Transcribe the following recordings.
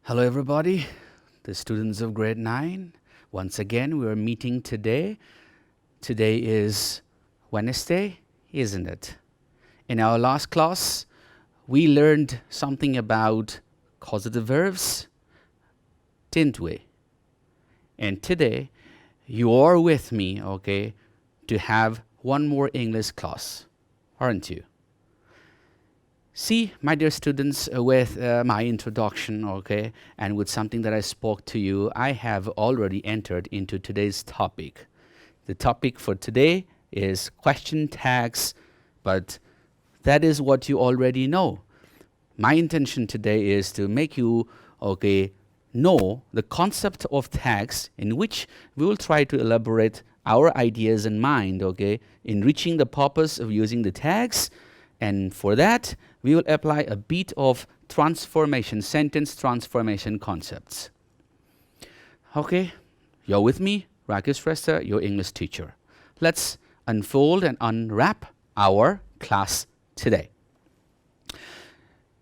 Hello everybody, the students of grade 9. Once again, we are meeting today. Today is Wednesday, isn't it? In our last class, we learned something about causative verbs, didn't we? And today, you are with me, okay, to have one more English class, aren't you? See, my dear students, with my introduction, okay, and with something that I spoke to you, I have already entered into today's topic. The topic for today is question tags, but that is what you already know. My intention today is to make you, okay, know the concept of tags, in which we will try to elaborate our ideas in mind, okay, in reaching the purpose of using the tags. And for that, we will apply a bit of transformation, sentence transformation concepts. Okay, you're with me, Rakesh Shrestha, your English teacher. Let's unfold and unwrap our class today.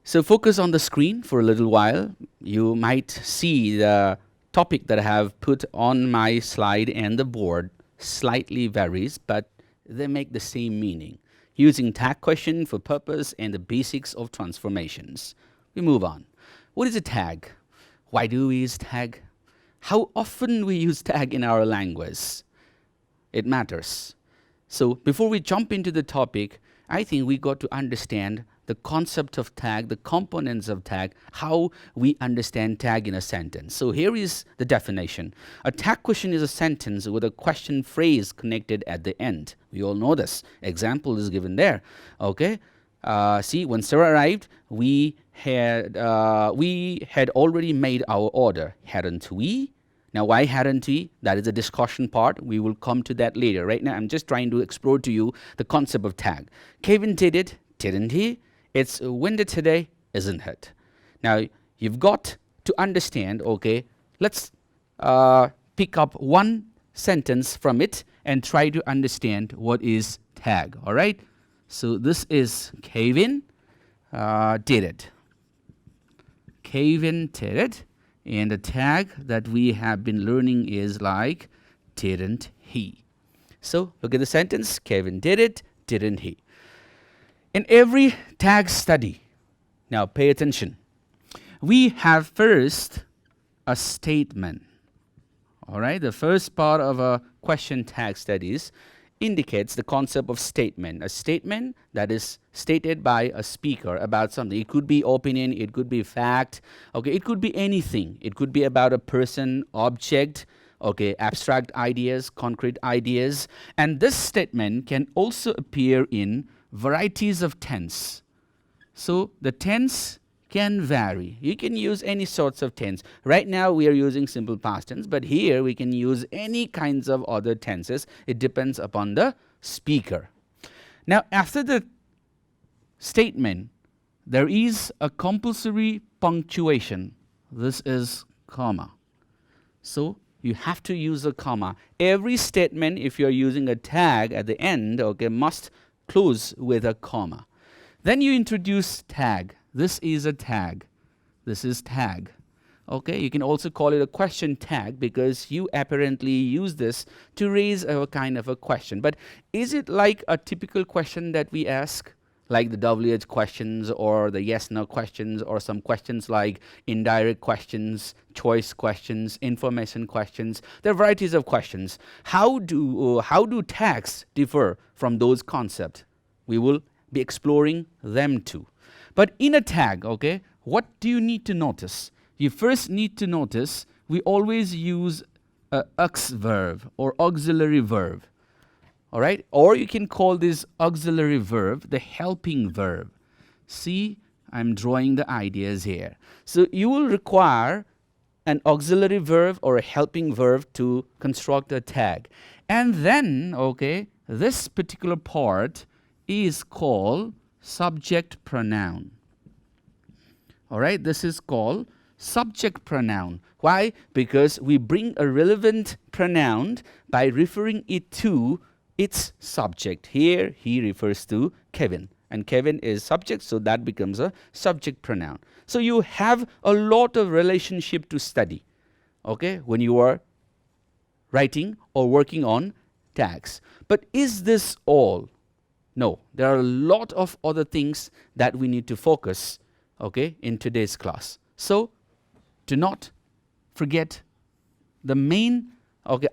So focus on the screen for a little while. You might see the topic that I have put on my slide and the board slightly varies, but they make the same meaning. Using tag question for purpose and the basics of transformations. We move on. What is a tag? Why do we use tag? How often we use tag in our language? It matters. So before we jump into the topic, I think we got to understand the concept of tag, the components of tag, how we understand tag in a sentence. So here is the definition. A tag question is a sentence with a question phrase connected at the end. We all know this. Example is given there. Okay. See, when Sarah arrived, we had already made our order, hadn't we? Now, why hadn't we? That is a discussion part. We will come to that later. Right now, I'm just trying to explore to you the concept of tag. Kevin did it, didn't he? It's windy today, isn't it? Now, you've got to understand, okay, let's pick up one sentence from it and try to understand what is tag, all right? So this is Kevin did it. Kevin did it. And the tag that we have been learning is like, didn't he? So look at the sentence, Kevin did it, didn't he? In every tag study, now pay attention, we have first a statement. All right, the first part of a question tag studies indicates the concept of statement. A statement that is stated by a speaker about something. It could be opinion, it could be fact, okay, it could be anything. It could be about a person, object, okay, abstract ideas, concrete ideas. And this statement can also appear in varieties of tense. So the tense can vary. You can use any sorts of tense. Right now we are using simple past tense, but here we can use any kinds of other tenses. It depends upon the speaker. Now after the statement, there is a compulsory punctuation. This is comma. So you have to use a comma. Every statement, if you're using a tag at the end, okay, must close with a comma. Then you introduce tag. This is a tag. This is tag. Okay, you can also call it a question tag because you apparently use this to raise a kind of a question. But is it like a typical question that we ask? Like the WH questions or the yes-no questions or some questions like indirect questions, choice questions, information questions. There are varieties of questions. How do tags differ from those concepts? We will be exploring them too. But in a tag, okay, what do you need to notice? You first need to notice we always use a aux verb or auxiliary verb. All right, or you can call this auxiliary verb the helping verb. See, I'm drawing the ideas here. So you will require an auxiliary verb or a helping verb to construct a tag. And then, okay, this particular part is called subject pronoun. All right, this is called subject pronoun. Why? Because we bring a relevant pronoun by referring it to its subject. Here he refers to Kevin and Kevin is subject, so that becomes a subject pronoun. So you have a lot of relationship to study, okay, when you are writing or working on tags. But is this all? No, there are a lot of other things that we need to focus, okay, in today's class. So do not forget the main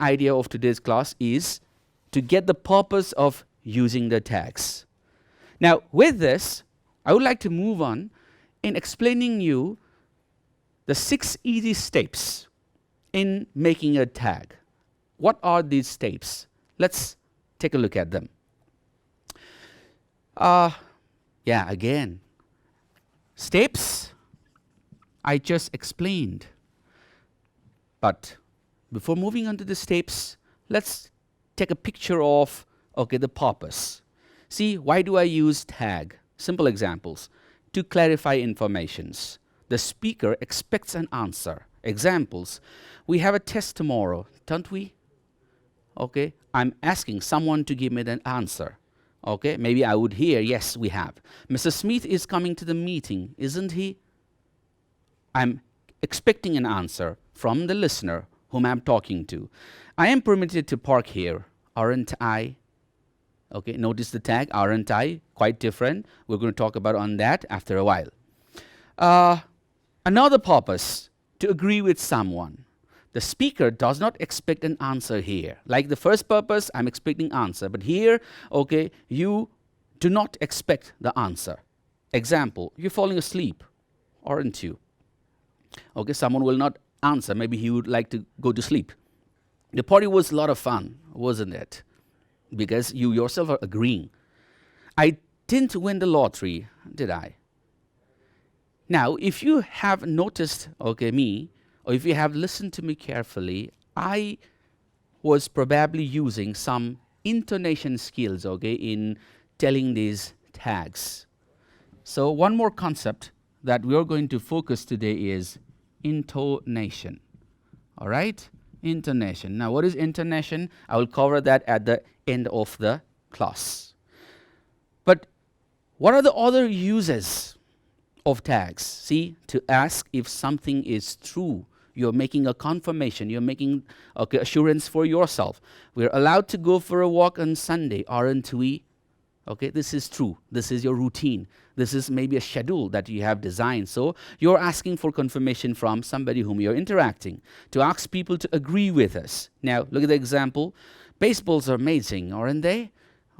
idea of today's class is to get the purpose of using the tags. Now, with this, I would like to move on in explaining you the 6 easy steps in making a tag. What are these steps? Let's take a look at them. Again, steps I just explained. But before moving on to the steps, let's take a picture of the purpose. See, why do I use tag? Simple examples. To clarify informations. The speaker expects an answer. Examples. We have a test tomorrow, don't we? Okay, I'm asking someone to give me an answer. Okay, maybe I would hear, yes, we have. Mr. Smith is coming to the meeting, isn't he? I'm expecting an answer from the listener whom I'm talking to. I am permitted to park here, aren't I? Okay, notice the tag, aren't I? Quite different. We're going to talk about on that after a while. Another purpose, to agree with someone. The speaker does not expect an answer here. Like the first purpose, I'm expecting answer. But here, okay, you do not expect the answer. Example, you're falling asleep, aren't you? Okay, someone will not answer. Maybe he would like to go to sleep. The party was a lot of fun, wasn't it? Because you yourself are agreeing. I didn't win the lottery, did I? Now, if you have noticed, me, or if you have listened to me carefully, I was probably using some intonation skills, in telling these tags. So one more concept that we are going to focus today is intonation. All right? Intonation. Now, what is intonation? I will cover that at the end of the class. But what are the other uses of tags? See, to ask if something is true. You're making a confirmation. You're making assurance for yourself. We're allowed to go for a walk on Sunday, aren't we? Okay, this is true. This is your routine. This is maybe a schedule that you have designed. So you're asking for confirmation from somebody whom you're interacting, to ask people to agree with us. Now, look at the example. Baseballs are amazing, aren't they?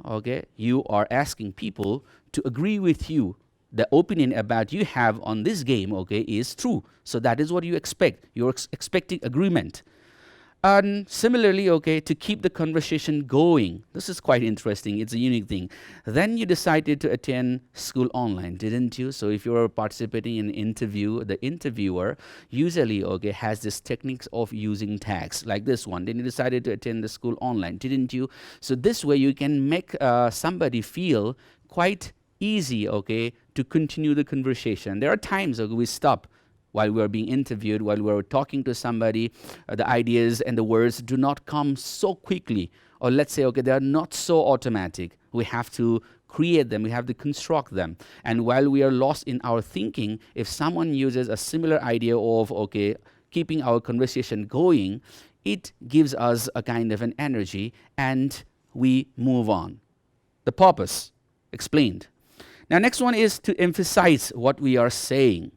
Okay, you are asking people to agree with you. The opinion about you have on this game, is true. So that is what you expect. You're expecting agreement. And similarly, to keep the conversation going. This is quite interesting. It's a unique thing. Then you decided to attend school online, didn't you? So if you're participating in an interview, the interviewer usually, has this techniques of using tags like this one. Then you decided to attend the school online, didn't you? So this way you can make somebody feel quite easy, to continue the conversation. There are times we stop while we are being interviewed, while we are talking to somebody. The ideas and the words do not come so quickly, or let's say, they are not so automatic. We have to create them. We have to construct them. And while we are lost in our thinking, if someone uses a similar idea of, keeping our conversation going, it gives us a kind of an energy, and we move on. The purpose, explained. Now, next one is to emphasize what we are saying.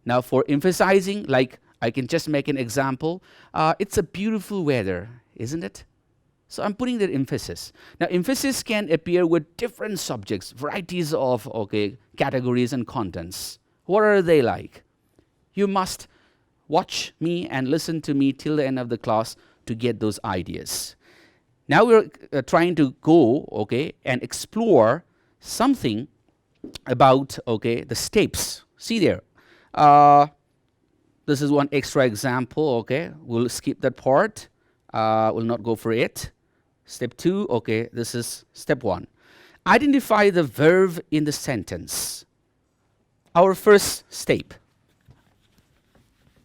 Now for emphasizing, like I can just make an example. It's a beautiful weather, isn't it? So I'm putting that emphasis. Now, emphasis can appear with different subjects, varieties of categories and contents. What are they like? You must watch me and listen to me till the end of the class to get those ideas. Now we're trying to go, and explore something about, the steps. See there. This is one extra example, We'll skip that part. We'll not go for it. Step 2, this is step 1. Identify the verb in the sentence. Our first step.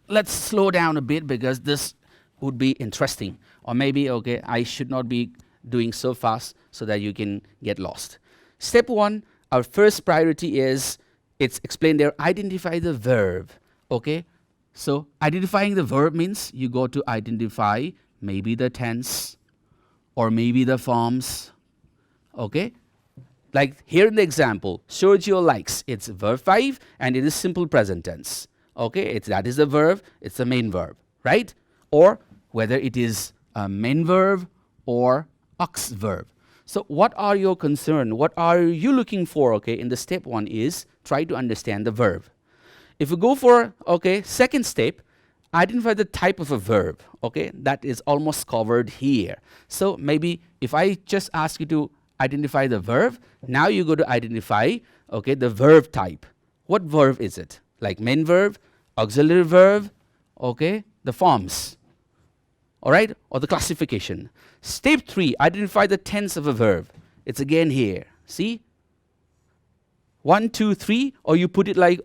Let's slow down a bit because this would be interesting. Or maybe, I should not be doing so fast so that you can get lost. Step 1, our first priority is, it's explained there, identify the verb. Okay, so identifying the verb means you go to identify maybe the tense or maybe the forms. Okay, like here in the example, Sergio likes, it's verb 5 and it is simple present tense. Okay, that is the verb, it's the main verb, right? Or whether it is a main verb or aux verb. So what are your concern? What are you looking for? Okay, in the step 1 is try to understand the verb. If we go for, okay, second step, identify the type of a verb. Okay, that is almost covered here. So maybe if I just ask you to identify the verb, now you go to identify, okay, the verb type. What verb is it? Like main verb, auxiliary verb, okay, the forms, all right, or the classification. Step 3, identify the tense of a verb. It's again here. See? 1, 2, 3, or you put it like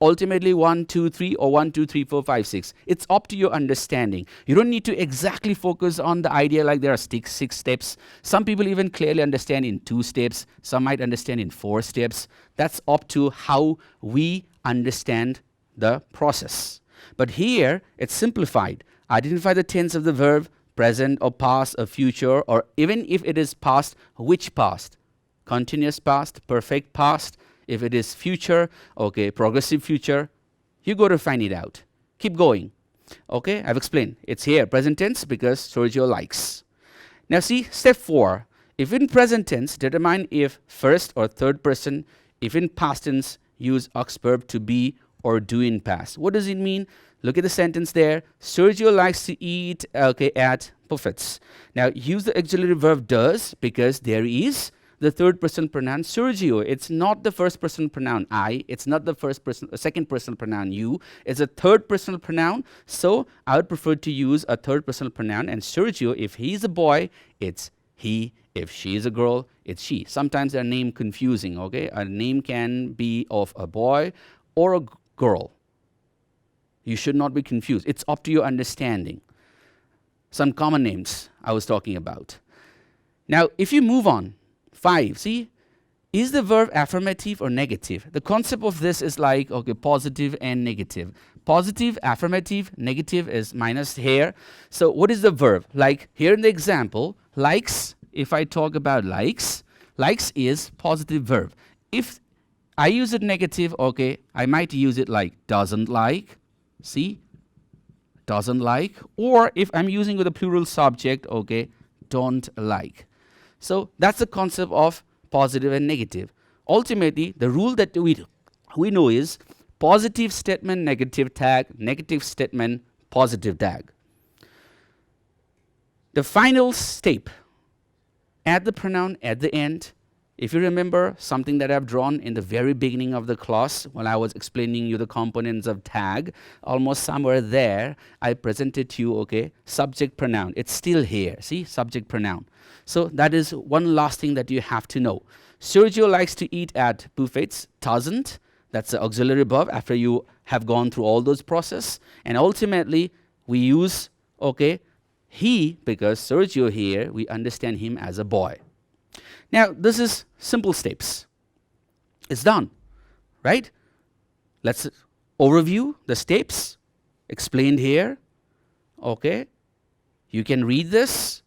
ultimately 1, 2, 3, or 1, 2, 3, 4, 5, 6. It's up to your understanding. You don't need to exactly focus on the idea like there are 6 steps. Some people even clearly understand in 2 steps. Some might understand in 4 steps. That's up to how we understand the process. But here, it's simplified. Identify the tense of the verb, present or past or future, or even if it is past, which past? Continuous past, perfect past. If it is future, okay, progressive future, you go to find it out. Keep going. Okay, I've explained. It's here, present tense, because Sergio likes. Now see, step 4. If in present tense, determine if first or third person. If in past tense, use aux verb to be or do in past. What does it mean? Look at the sentence there. Sergio likes to eat, okay, at buffets. Now use the auxiliary verb does, because there is the third person pronoun Sergio. It's not the first person pronoun I. It's not the second person pronoun you. It's a third personal pronoun. So I would prefer to use a third personal pronoun. And Sergio, if he's a boy, it's he. If she is a girl, it's she. Sometimes their name confusing. Okay, a name can be of a boy or a girl. You should not be confused. It's up to your understanding. Some common names I was talking about. Now, if you move on. 5, see, is the verb affirmative or negative? The concept of this is like, okay, positive and negative. Positive, affirmative, negative is minus here. So what is the verb? Like here in the example, likes, if I talk about likes is positive verb. If I use it negative, okay, I might use it like doesn't like, see, doesn't like, or if I'm using with a plural subject, okay, don't like. So that's the concept of positive and negative. Ultimately, the rule that we know is positive statement, negative tag, negative statement, positive tag. The final step, add the pronoun at the end. If you remember something that I've drawn in the very beginning of the class when I was explaining you the components of tag, almost somewhere there, I presented to you, okay, subject pronoun. It's still here, see, subject pronoun. So that is one last thing that you have to know. Sergio likes to eat at buffets, doesn't. That's the auxiliary verb after you have gone through all those process. And ultimately, we use, okay, he, because Sergio here, we understand him as a boy. Now, this is simple steps. It's done, right? Let's overview the steps explained here. Okay, you can read this,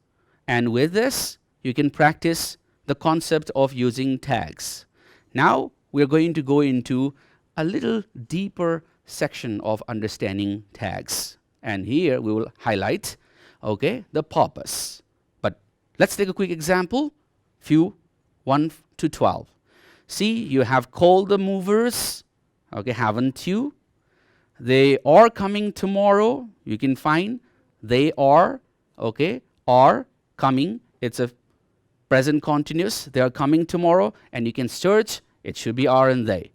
and with this, you can practice the concept of using tags. Now, we're going to go into a little deeper section of understanding tags. And here, we will highlight, okay, the purpose. But let's take a quick example. Few 1 to 12. See, you have called the movers, okay, haven't you? They are coming tomorrow. You can find they are, okay, are coming. It's a present continuous. They are coming tomorrow, and you can search. It should be are and they.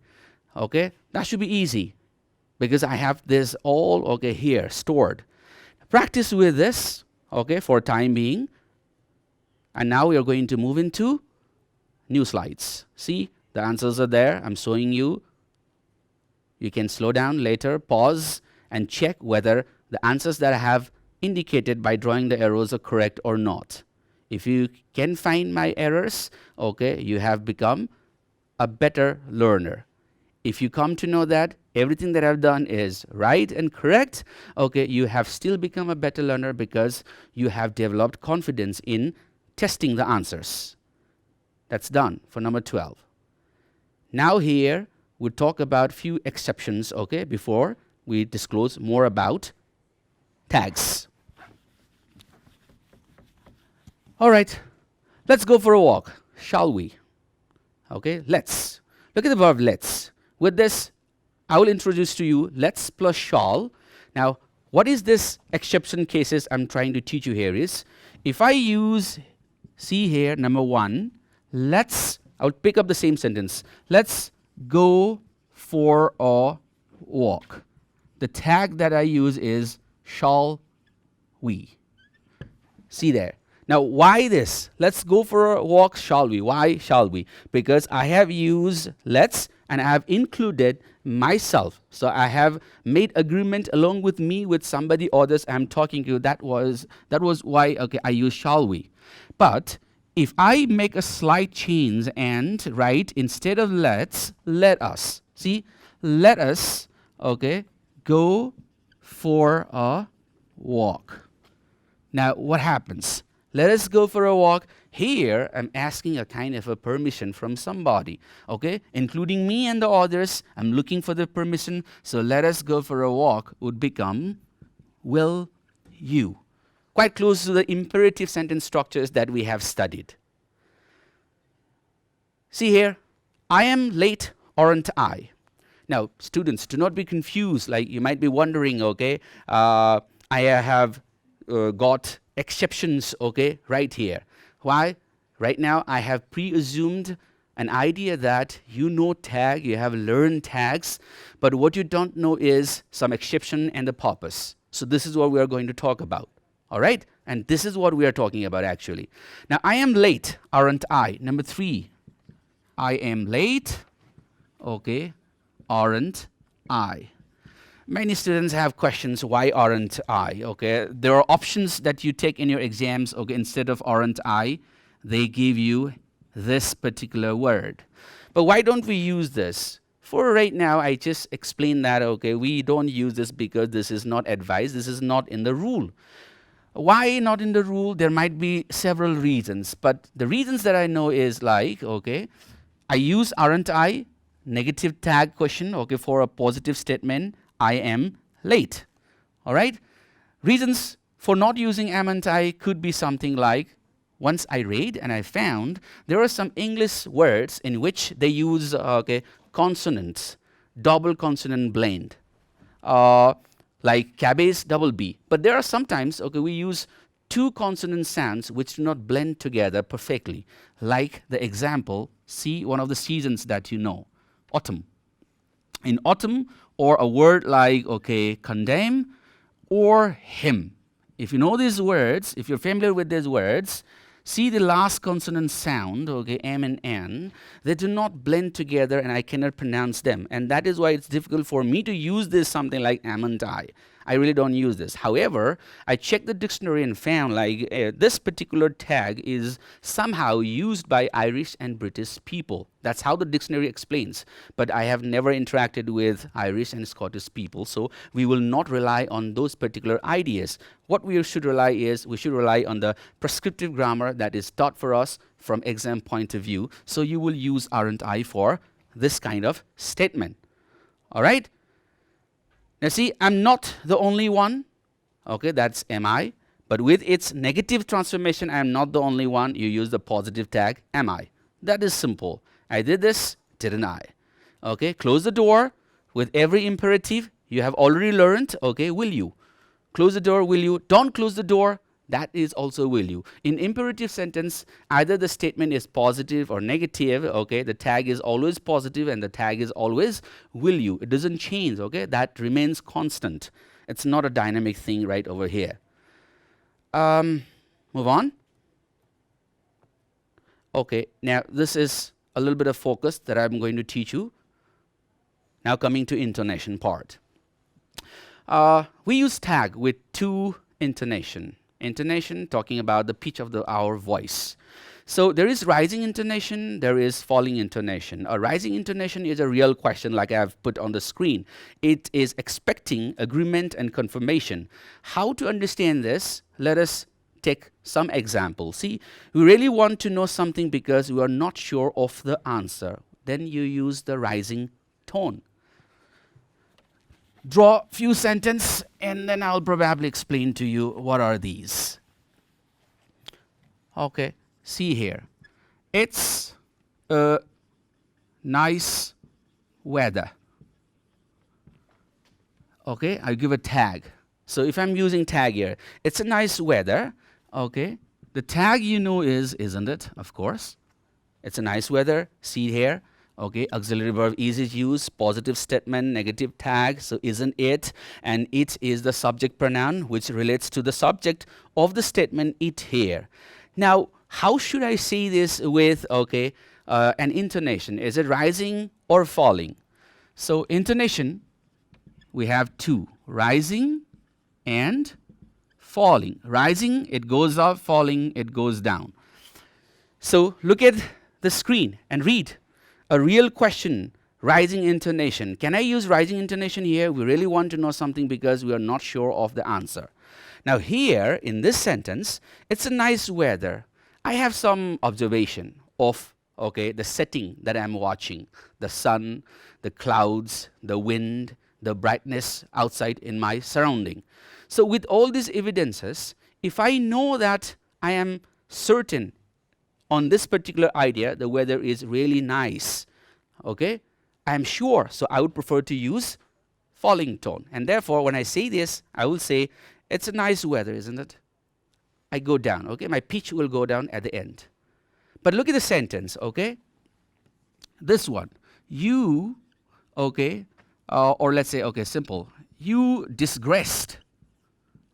Okay, that should be easy because I have this all, okay, here stored. Practice with this, okay, for time being. And now we are going to move into new slides. See, the answers are there. I'm showing you. You can slow down later, pause, and check whether the answers that I have indicated by drawing the arrows are correct or not. If you can find my errors, okay, you have become a better learner. If you come to know that everything that I've done is right and correct, okay, you have still become a better learner because you have developed confidence in testing the answers. That's done for number 12. Now here, we'll talk about few exceptions, okay, before we disclose more about tags. All right, let's go for a walk, shall we? Okay, let's. Look at the verb let's. With this, I will introduce to you let's plus shall. Now, what is this exception cases I'm trying to teach you here is, if I use, see here, number 1, I'll pick up the same sentence. Let's go for a walk. The tag that I use is shall we. See there. Now, why this? Let's go for a walk, shall we? Why shall we? Because I have used let's and I have included myself. So I have made agreement along with me with somebody others I'm talking to. That was why, okay, I use shall we. But if I make a slight change and write instead of let's, let us. See, let us, okay, go for a walk. Now, what happens? Let us go for a walk. Here, I'm asking a kind of a permission from somebody, okay? Including me and the others, I'm looking for the permission. So let us go for a walk would become, will you? Quite close to the imperative sentence structures that we have studied. See here, I am late, aren't I? Now, students, do not be confused. Like you might be wondering, okay, I have got exceptions, okay, right here. Why? Right now, I have pre-assumed an idea that you know tag, you have learned tags, but what you don't know is some exception and the purpose. So this is what we are going to talk about, all right? And this is what we are talking about actually. Now, I am late, aren't I? Number 3, I am late, okay, aren't I? Many students have questions, why aren't I? Okay, there are options that you take in your exams, okay, instead of aren't I, they give you this particular word. But why don't we use this? For right now, I just explained that, okay, we don't use this because this is not advice, this is not in the rule. Why not in the rule? There might be several reasons, but the reasons that I know is like, okay, I use aren't I, negative tag question, okay, for a positive statement, I am late, all right? Reasons for not using am and I could be something like, once I read and I found there are some English words in which they use okay, consonants, double consonant blend, like cabbage, double B. But there are sometimes, okay, we use two consonant sounds which do not blend together perfectly, like the example, see one of the seasons that you know, autumn. In autumn, or a word like, okay, condemn or hymn. If you know these words, if you're familiar with these words, see the last consonant sound, okay, M and N, they do not blend together and I cannot pronounce them. And that is why it's difficult for me to use this something like am and I. I really don't use this. However, I checked the dictionary and found like this particular tag is somehow used by Irish and British people. That's how the dictionary explains. But I have never interacted with Irish and Scottish people, so we will not rely on those particular ideas. What we should rely on the prescriptive grammar that is taught for us from exam point of view. So you will use aren't I for this kind of statement. All right? Now see, I'm not the only one. Okay, that's am I. But with its negative transformation, I am not the only one. You use the positive tag, am I. That is simple. I did this, didn't I? Okay, close the door. With every imperative, you have already learned, okay, will you? Close the door, will you? Don't close the door. That is also will you. In imperative sentence, either the statement is positive or negative, okay, the tag is always positive and the tag is always will you. It doesn't change, okay, that remains constant. It's not a dynamic thing right over here. Move on. Okay, now this is a little bit of focus that I'm going to teach you. Now coming to intonation part. We use tag with two intonation. Intonation, talking about the pitch of our voice. So there is rising intonation, there is falling intonation. A rising intonation is a real question like I have put on the screen. It is expecting agreement and confirmation. How to understand this? Let us take some examples. See, we really want to know something because we are not sure of the answer. Then you use the rising tone. Draw few sentences and then I'll probably explain to you what are these. Okay, see here. It's a nice weather. Okay, I'll give a tag. So if I'm using tag here, it's a nice weather. Okay, the tag you know is, isn't it? Of course. It's a nice weather. See here. Okay, auxiliary verb is used, positive statement, negative tag, so isn't it? And it is the subject pronoun which relates to the subject of the statement it here. Now, how should I say this with, okay, an intonation? Is it rising or falling? So intonation, we have two, rising and falling. Rising, it goes up, falling, it goes down. So look at the screen and read. A real question, rising intonation. Can I use rising intonation here? We really want to know something because we are not sure of the answer. Now here, in this sentence, it's a nice weather. I have some observation of, okay, the setting that I'm watching. The sun, the clouds, the wind, the brightness outside in my surrounding. So with all these evidences, if I know that I am certain on this particular idea, the weather is really nice, okay, I'm sure, so I would prefer to use falling tone. And therefore, when I say this, I will say, it's a nice weather, isn't it? I go down, okay, my pitch will go down at the end. But look at the sentence, okay, this one, you, okay, or let's say, okay, simple, you disgraced,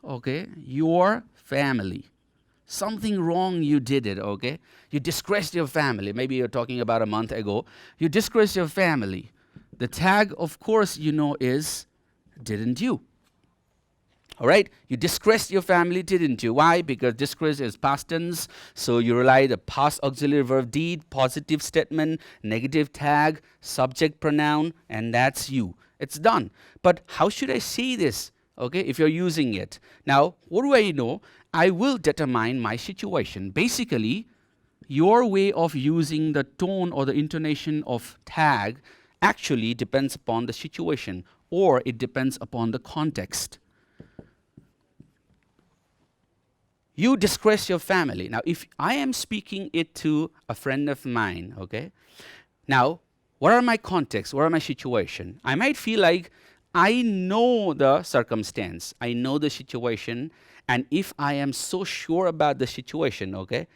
okay, your family. Something wrong you did it, okay? You disgraced your family. Maybe you're talking about a month ago. You disgraced your family. The tag, of course, you know is, didn't you? All right? You disgraced your family, didn't you? Why? Because disgrace is past tense. So you rely the past auxiliary verb did, positive statement, negative tag, subject pronoun, and that's you. It's done. But how should I say this? Okay, if you're using it. Now, what do I know? I will determine my situation. Basically, your way of using the tone or the intonation of tag actually depends upon the situation, or it depends upon the context. You disgrace your family. Now, if I am speaking it to a friend of mine, okay, now, what are my contexts? What are my situation? I might feel like I know the circumstance, I know the situation, and if I am so sure about the situation, okay,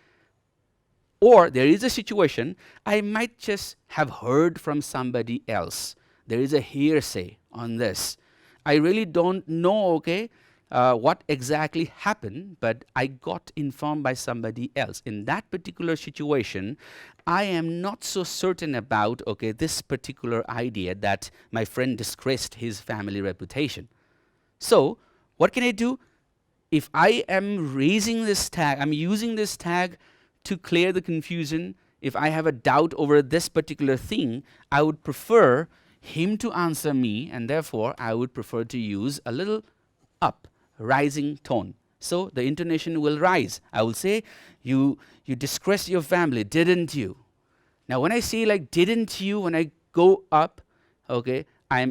or there is a situation, I might just have heard from somebody else. There is a hearsay on this. I really don't know, okay, what exactly happened, but I got informed by somebody else. In that particular situation, I am not so certain about, okay, this particular idea that my friend disgraced his family reputation. So, what can I do? If I am raising this tag, I'm using this tag to clear the confusion. If I have a doubt over this particular thing, I would prefer him to answer me, and therefore I would prefer to use a little up, rising tone. So the intonation will rise. I will say, you disgraced your family, didn't you? Now when I say like didn't you, when I go up, okay, I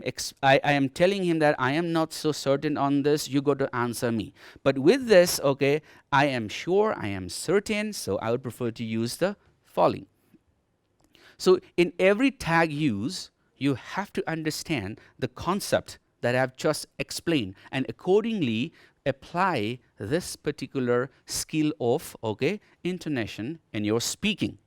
am telling him that I am not so certain on this, you got to answer me. But with this, okay, I am sure, I am certain, so I would prefer to use the falling. So in every tag use, you have to understand the concept that I have just explained and accordingly apply this particular skill of, okay, intonation in your speaking.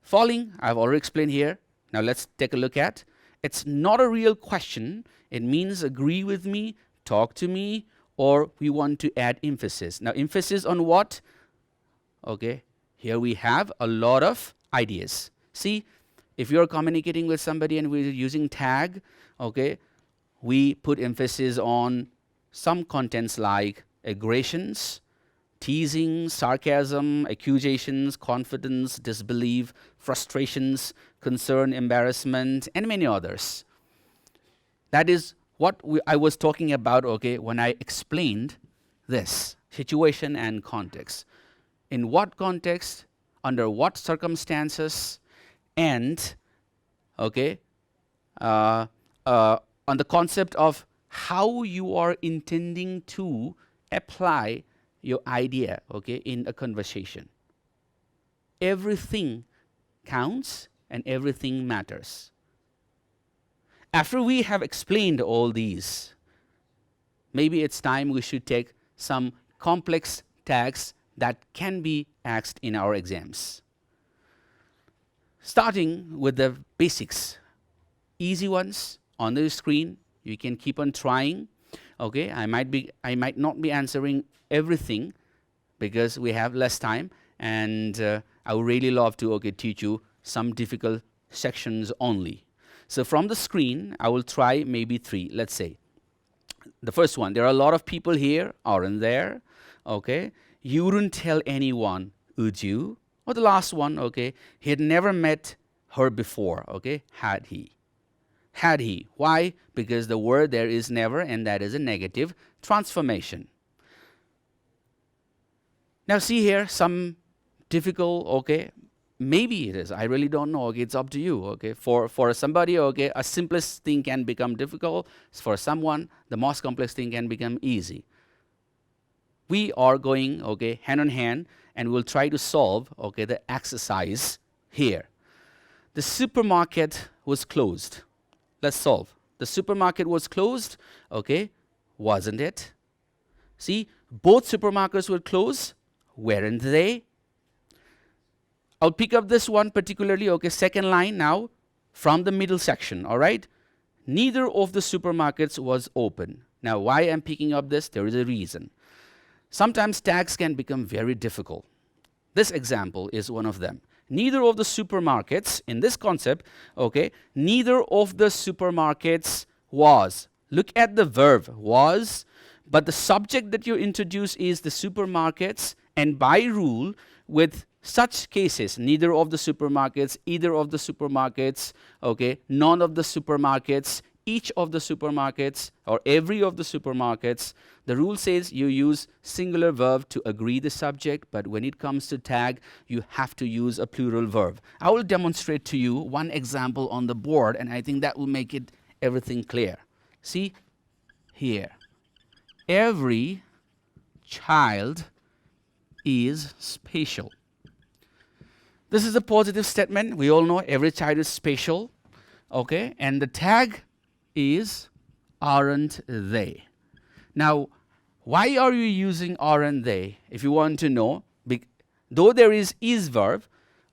Falling, I've already explained here. Now let's take a look at. It's not a real question. It means agree with me, talk to me, or we want to add emphasis. Now emphasis on what? Okay, here we have a lot of ideas. See, if you're communicating with somebody and we're using tag, okay, we put emphasis on some contents like aggressions, teasing, sarcasm, accusations, confidence, disbelief, frustrations, concern, embarrassment, and many others. That is what I was talking about, okay, when I explained this situation and context. In what context, under what circumstances, and okay, on the concept of how you are intending to apply your idea, okay, in a conversation. Everything counts and everything matters. After we have explained all these, maybe it's time we should take some complex tags that can be asked in our exams. Starting with the basics, easy ones on the screen. You can keep on trying. Okay, I might not be answering everything because we have less time, and I would really love to teach you some difficult sections only. So from the screen, I will try maybe 3. Let's say the first one. There are a lot of people here, aren't there? Okay, you wouldn't tell anyone, would you? Or the last one. Okay, he had never met her before. Okay, had he? Had he? Why? Because the word there is never, and that is a negative transformation. Now see here some difficult, okay, maybe it is, I really don't know, okay, it's up to you, okay. For somebody, okay, a simplest thing can become difficult. For someone, the most complex thing can become easy. We are going, okay, hand on hand, and we'll try to solve, okay, the exercise here. The supermarket was closed. Let's solve. The supermarket was closed, okay, wasn't it? See, both supermarkets were closed, weren't they? I'll pick up this one particularly, okay, second line now from the middle section, all right? Neither of the supermarkets was open. Now, why I'm picking up this? There is a reason. Sometimes tags can become very difficult. This example is one of them. Neither of the supermarkets, in this concept, okay, neither of the supermarkets was. Look at the verb, was, but the subject that you introduce is the supermarkets, and by rule, with such cases, neither of the supermarkets, either of the supermarkets, okay, none of the supermarkets, each of the supermarkets, or every of the supermarkets, the rule says you use singular verb to agree the subject, but when it comes to tag, you have to use a plural verb. I will demonstrate to you one example on the board, and I think that will make it everything clear. See here. Every child is special. This is a positive statement. We all know every child is special. Okay, and the tag is aren't they. Now, why are you using aren't they? If you want to know, though there is verb,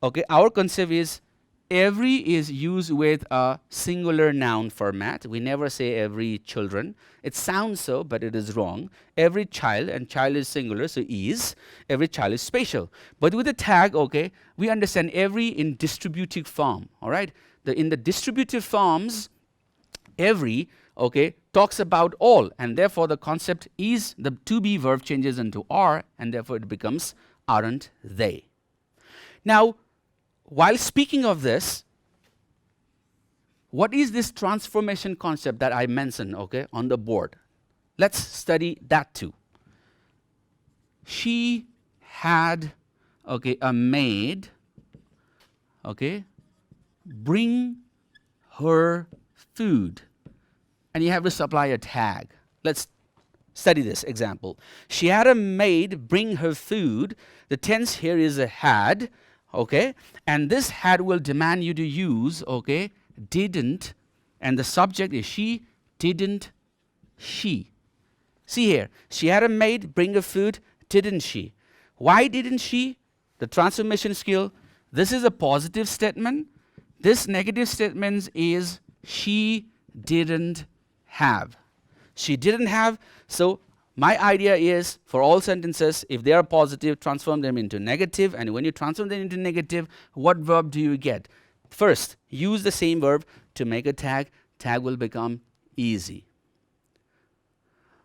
okay, our concept is every is used with a singular noun format. We never say every children. It sounds so, but it is wrong. Every child, and child is singular, so is. Every child is special. But with the tag, okay, we understand every in distributive form, all right? In the distributive forms, every, okay, talks about all, and therefore the concept is, the to be verb changes into are, and therefore it becomes aren't they. Now, while speaking of this, what is this transformation concept that I mentioned, okay, on the board? Let's study that too. She had, okay, a maid, okay, bring her food. And you have to supply a tag. Let's study this example. She had a maid bring her food. The tense here is a had, okay? And this had will demand you to use, okay, didn't, and the subject is she, didn't she. See here, she had a maid bring her food, didn't she? Why didn't she? The transformation skill, this is a positive statement. This negative statement is she didn't have. She didn't have, so my idea is for all sentences, if they are positive, transform them into negative, and when you transform them into negative, what verb do you get? First, use the same verb to make a tag. Tag will become easy.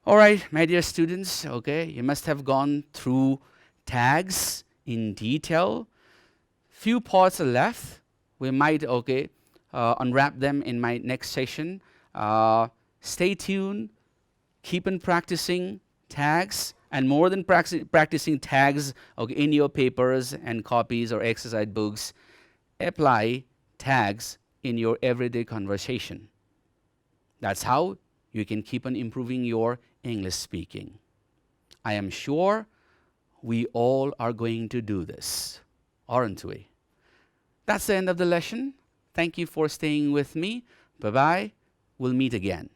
All right, my dear students, okay, you must have gone through tags in detail. Few parts are left. We might, unwrap them in my next session. Stay tuned. Keep on practicing tags, and more than practicing tags, in your papers and copies or exercise books, apply tags in your everyday conversation. That's how you can keep on improving your English speaking. I am sure we all are going to do this, aren't we? That's the end of the lesson. Thank you for staying with me. Bye-bye. We'll meet again.